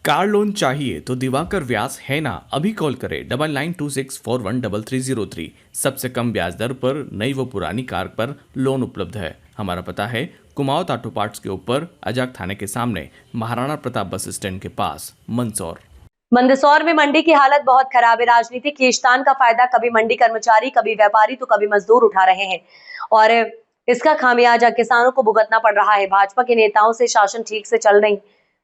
Car loan चाहिए तो दिवाकर व्यास है ना, अभी कॉल करें 9926413303। सबसे कम ब्याज दर पर नई व पुरानी कार पर लोन उपलब्ध है। हमारा पता है कुमाऊं ऑटो पार्ट्स के ऊपर, अजाक थाने के सामने, महाराणा प्रताप बस स्टैंड के पास, मंदसौर। मंदसौर में मंडी की हालत बहुत खराब है। राजनीतिक खींचतान का फायदा कभी मंडी कर्मचारी, कभी व्यापारी तो कभी मजदूर उठा रहे हैं और इसका खामियाजा किसानों को भुगतना पड़ रहा है। भाजपा के नेताओं से शासन ठीक से चल नहीं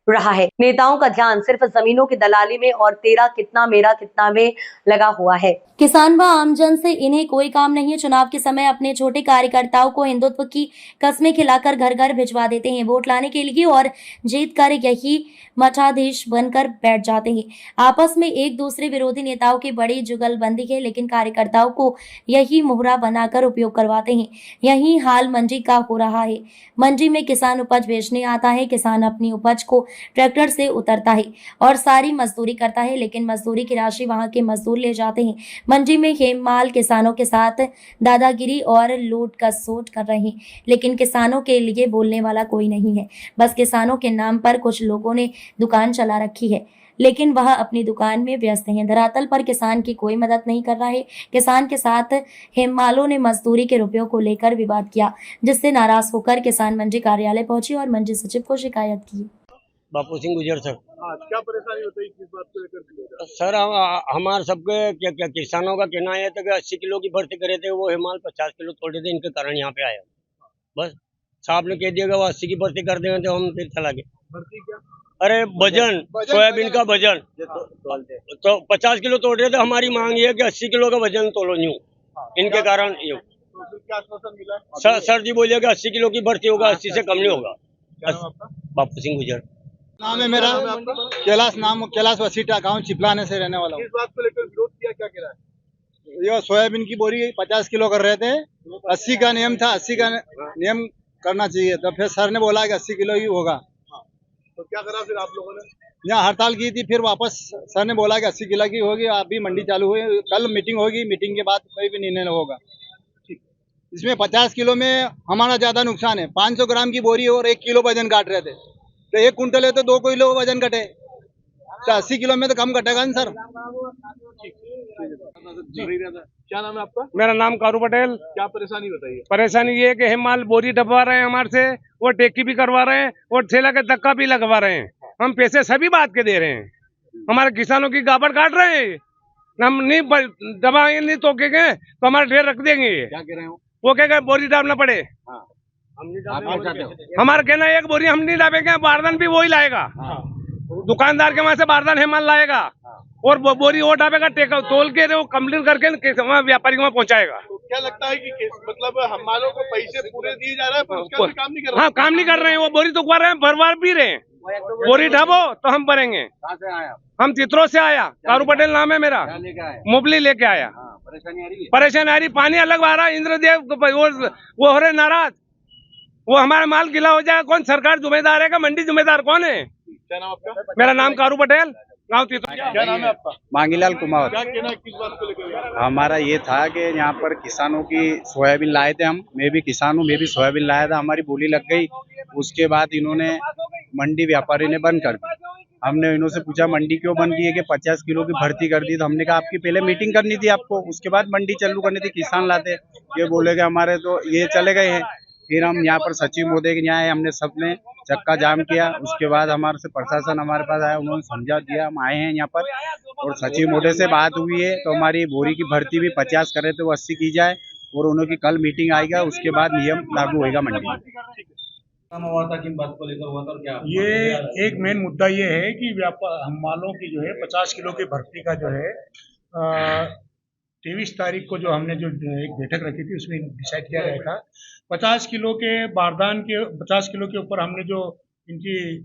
रहा है। नेताओं का ध्यान सिर्फ जमीनों की दलाली में और तेरा कितना मेरा कितना में लगा हुआ है। किसान व आमजन से इन्हें कोई काम नहीं है। चुनाव के समय अपने छोटे कार्यकर्ताओं को हिंदुत्व की कस्में खिलाकर घर घर भिजवा देते हैं वोट लाने के लिए और जीत कर यही मठाधीश बनकर बैठ जाते हैं। आपस में एक दूसरे विरोधी नेताओं की बड़ी जुगलबंदी है, लेकिन कार्यकर्ताओं को यही मोहरा बनाकर उपयोग करवाते हैं। यही हाल मंडी का हो रहा है। मंडी में किसान उपज बेचने आता है। किसान अपनी उपज को ट्रैक्टर से उतरता है और सारी मजदूरी करता है, लेकिन मजदूरी की राशि वहां के मजदूर ले जाते हैं। मंडी में हेममाल किसानों के साथ दादागिरी और लूट का सोट कर रहे हैं, लेकिन किसानों के लिए बोलने वाला कोई नहीं है। बस किसानों के नाम पर कुछ लोगों ने दुकान चला रखी है, लेकिन वह अपनी दुकान में व्यस्त हैं। धरातल पर किसान की कोई मदद नहीं कर रहा है। किसान के साथ हेममालों ने मजदूरी के रुपयों को लेकर विवाद किया, जिससे नाराज होकर किसान मंडी कार्यालय पहुंचे और मंडी सचिव को शिकायत की। बापू सिंह गुजर सर। क्या परेशानी होती है किस बात को लेकर? सर हमारे सबके क्या किसानों का कहना है तो 80 किलो की भर्ती करे थे, वो हिमाल 50 किलो तोड़े थे, इनके कारण यहाँ पे आया। बस साहब ने कह दिया वो 80 की भर्ती कर देंगे तो हम फिर चला गए। भर्ती क्या? अरे वजन सोयाबीन का वजन तो 50 किलो तोड़ रहे थे। हमारी मांग ये है कि 80 किलो का वजन तोलो न्यू, इनके कारण ये। तो फिर क्या आश्वासन मिला? सर जी बोलिए कि 80 किलो की भर्ती होगा, 80 से कम नहीं होगा। क्या नाम आपका? बापू सिंह गुजर नाम है मेरा। कैलाश वसीटा, गांव चिपलाने से रहने वाला हूँ। किस बात को लेकर विरोध किया, क्या कह रहा है? ये सोयाबीन की बोरी 50 किलो कर रहे थे, 80 का नियम था, 80 का नियम करना चाहिए। तो फिर सर ने बोला कि 80 किलो ही होगा। तो क्या करा फिर आप लोगों ने? यहाँ हड़ताल की थी, फिर वापस सर ने बोला कि 80 किलो की होगी। अभी मंडी चालू हुई, कल मीटिंग होगी, मीटिंग के बाद कोई भी निर्णय होगा। इसमें 50 किलो में हमारा ज्यादा नुकसान है। 500 ग्राम की बोरी और 1 किलो वजन काट रहे थे, तो 1 कुंटल है तो 2 किलो वजन कटे, तो 80 किलो में तो कम कटेगा ना सर। क्या नाम है आपका? मेरा नाम कारू पटेल। क्या परेशानी बताइए? परेशानी ये है कि हिमाल बोरी डबवा रहे हैं हमारे से, वो टेकी भी करवा रहे हैं और ठेला के धक्का भी लगवा रहे हैं। हम पैसे सभी बात के दे रहे हैं, हमारे किसानों की गाबड़ काट रहे हैं। हम नहीं दबाएंगे, नहीं तोकेंगे तो हमारा ढेर रख देंगे। क्या कह रहे हो? वो कहेगा बोरी डालना पड़े। हमारा कहना है एक बोरी हम नहीं डालेंगे, बारदान भी वही लाएगा। दुकानदार के वहां से बारदान हेममाल लाएगा और बोरी वो डालेगा, तोल के वो कंप्लीट करके व्यापारी को वहाँ पहुँचाएगा। तो क्या लगता है कि मतलब हम मालों को पैसे पूरे दिए जा रहे हैं पर उसका भी काम नहीं कर रहे? हाँ, काम नहीं कर रहे हैं। वो बोरी तो रहे हैं, भरवार भी रहे हैं। बोरी ढाबो तो हम भरेंगे। कहाँ से आया? हम चित्रों से आया, कारू पटेल नाम है मेरा। मुबली लेके आया। परेशानी आ रही, पानी अलग आ रहा है। इंद्रदेव वो हो रहे नाराज, वो हमारा माल गिला हो जाएगा। कौन सरकार जिम्मेदार है का मंडी जिम्मेदार कौन है? क्या नाम आपका? मेरा नाम कारू पटेल, गाँव चित्रों। क्या नाम है आपका? मांगीलाल कुमार। क्या कहना है किस बात को लेकर? हमारा ये था कि यहाँ पर किसानों की सोयाबीन लाए थे हम। मैं भी किसान हूँ, मैं भी सोयाबीन लाया था। हमारी बोली लग गई, उसके बाद इन्होंने मंडी व्यापारी ने बंद कर दी। हमने इन्हों से पूछा मंडी क्यों बंद की है, कि 50 किलो की भर्ती कर दी। तो हमने कहा आपकी पहले मीटिंग करनी थी आपको, उसके बाद मंडी चालू करनी थी, किसान लाते। ये बोले कि हमारे तो ये चले गए हैं। फिर हम यहाँ पर सचिव महोदय के यहाँ आए, हमने सबने चक्का जाम किया। उसके बाद हमारे से प्रशासन हमारे पास आया, उन्होंने समझा दिया। हम आए हैं यहाँ पर और सचिव महोदय से बात हुई है, तो हमारी बोरी की भर्ती भी 50 करे तो 80 की जाए और उन्होंने कल मीटिंग आएगा, उसके बाद नियम लागू होगा मंडी में। हुआ था, किन बात को लेकर हुआ था और क्या? ये एक मेन मुद्दा ये है कि हम मालों की जो है 50 किलो की भर्ती का जो है 23 तारीख को जो हमने जो एक बैठक रखी थी उसमें डिसाइड किया गया था 50 किलो के बारदान के 50 किलो के ऊपर हमने जो इनकी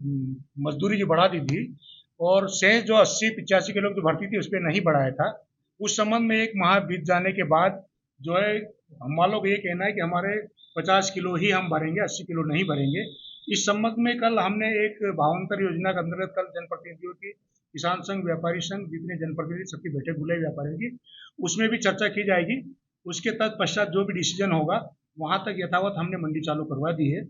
मजदूरी जो बढ़ा दी थी और शेष जो 80-85 किलो की भर्ती थी उस पर नहीं बढ़ाया था। उस संबंध में एक माह बीत जाने के बाद जो है हम मालों को ये कहना है कि हमारे 50 किलो ही हम भरेंगे, 80 किलो नहीं भरेंगे। इस संबंध में कल हमने एक भावांतर योजना के अंतर्गत कल जनप्रतिनिधियों की, किसान संघ, व्यापारी संघ, जितने जनप्रतिनिधि सबकी बैठक बुलाई व्यापारियों की, उसमें भी चर्चा की जाएगी। उसके तत्पश्चात जो भी डिसीजन होगा वहां तक यथावत हमने मंडी चालू करवा दी है।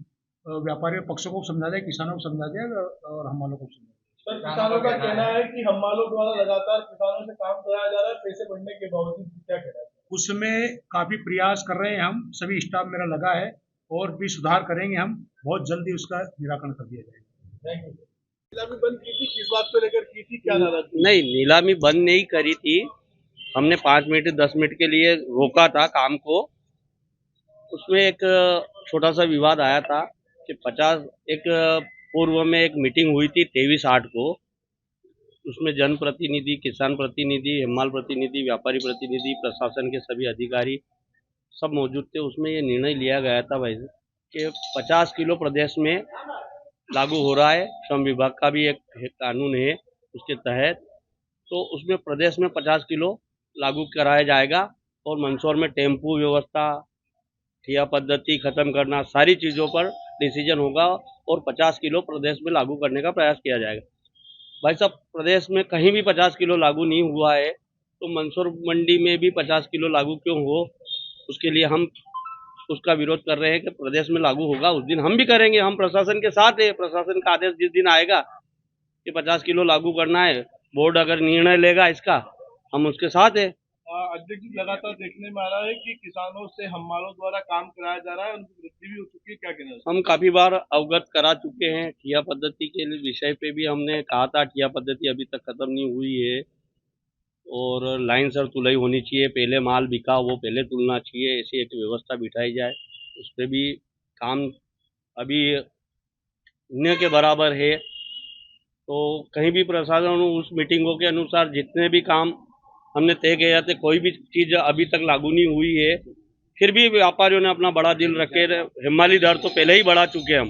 व्यापारी पक्षों को समझा दिया, किसानों को समझा दिया और हम मालों को समझा दिया। सर किसानों का कहना है कि हमालों द्वारा लगातार किसानों से काम कराया जा रहा है पैसे बढ़ने के बावजूद, क्या कहना है? उसमें काफी प्रयास कर रहे हैं हम, सभी स्टाफ मेरा लगा है और भी सुधार करेंगे हम, बहुत जल्दी उसका निराकरण कर दिया जाएगा। Thank you. नीलामी बंद की थी, किस बात को लेकर की थी, क्या नाराजगी? नहीं, नीलामी बंद नहीं करी थी, हमने 5 मिनट 10 मिनट के लिए रोका था काम को। उसमें एक छोटा सा विवाद आया था कि 50 एक पूर्व में एक मीटिंग हुई थी 23/8 को, उसमें जनप्रतिनिधि, किसान प्रतिनिधि, हेमाल प्रतिनिधि, व्यापारी प्रतिनिधि, प्रशासन के सभी अधिकारी सब मौजूद थे। उसमें ये निर्णय लिया गया था भाई कि 50 किलो प्रदेश में लागू हो रहा है, श्रम विभाग का भी एक कानून है उसके तहत, तो उसमें प्रदेश में 50 किलो लागू कराया जाएगा और मंदसौर में टेम्पू व्यवस्था, ठिया पद्धति खत्म करना, सारी चीज़ों पर डिसीजन होगा और 50 किलो प्रदेश में लागू करने का प्रयास किया जाएगा। भाई साहब, प्रदेश में कहीं भी 50 किलो लागू नहीं हुआ है, तो मंदसौर मंडी में भी 50 किलो लागू क्यों हो? उसके लिए हम उसका विरोध कर रहे हैं कि प्रदेश में लागू होगा उस दिन हम भी करेंगे। हम प्रशासन के साथ है, प्रशासन का आदेश जिस दिन आएगा कि 50 किलो लागू करना है, बोर्ड अगर निर्णय लेगा इसका, हम उसके साथ है। अध्यक्ष जी, लगातार देखने में आ रहा है कि किसानों से हमालों द्वारा काम कराया जा रहा है, उनकी वृद्धि भी हो चुकी है, क्या कहना है? हम काफी बार अवगत करा चुके हैं। ठिया पद्धति के विषय पे भी हमने कहा था, ठिया पद्धति अभी तक खत्म नहीं हुई है और लाइन सर तुलाई होनी चाहिए, पहले माल बिका वो पहले तुलना चाहिए, ऐसी एक व्यवस्था बिठाई जाए। उस पर भी काम अभी न के बराबर है। तो कहीं भी प्रशासन उस मीटिंगों के अनुसार जितने भी काम हमने तय किया थे, कोई भी चीज़ अभी तक लागू नहीं हुई है। फिर भी व्यापारियों ने अपना बड़ा दिल रखे, हिमालय दर तो पहले ही बढ़ा चुके हम,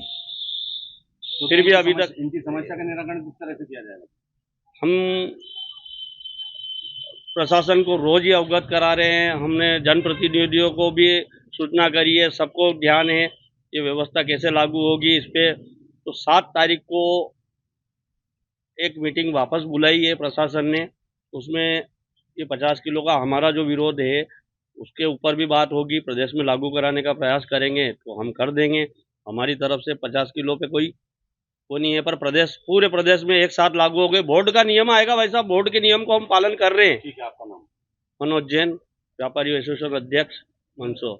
फिर भी अभी तक इनकी समस्या का निराकरण किस तरह से किया जाएगा? हम प्रशासन को रोज ही अवगत करा रहे हैं। हमने जनप्रतिनिधियों को भी सूचना करी है, सबको ध्यान है ये व्यवस्था कैसे लागू होगी इस पे। तो 7 तारीख को एक मीटिंग वापस बुलाई है प्रशासन ने, उसमें ये 50 किलो का हमारा जो विरोध है उसके ऊपर भी बात होगी। प्रदेश में लागू कराने का प्रयास करेंगे तो हम कर देंगे। हमारी तरफ से 50 किलो पे कोई वो नहीं है, पर पूरे प्रदेश में एक साथ लागू हो गए। बोर्ड का नियम आएगा भाई साहब, बोर्ड के नियम को हम पालन कर रहे हैं। ठीक है, आपका नाम? मनोज जैन, व्यापारी एसोसिएशन अध्यक्ष, मंदसौर।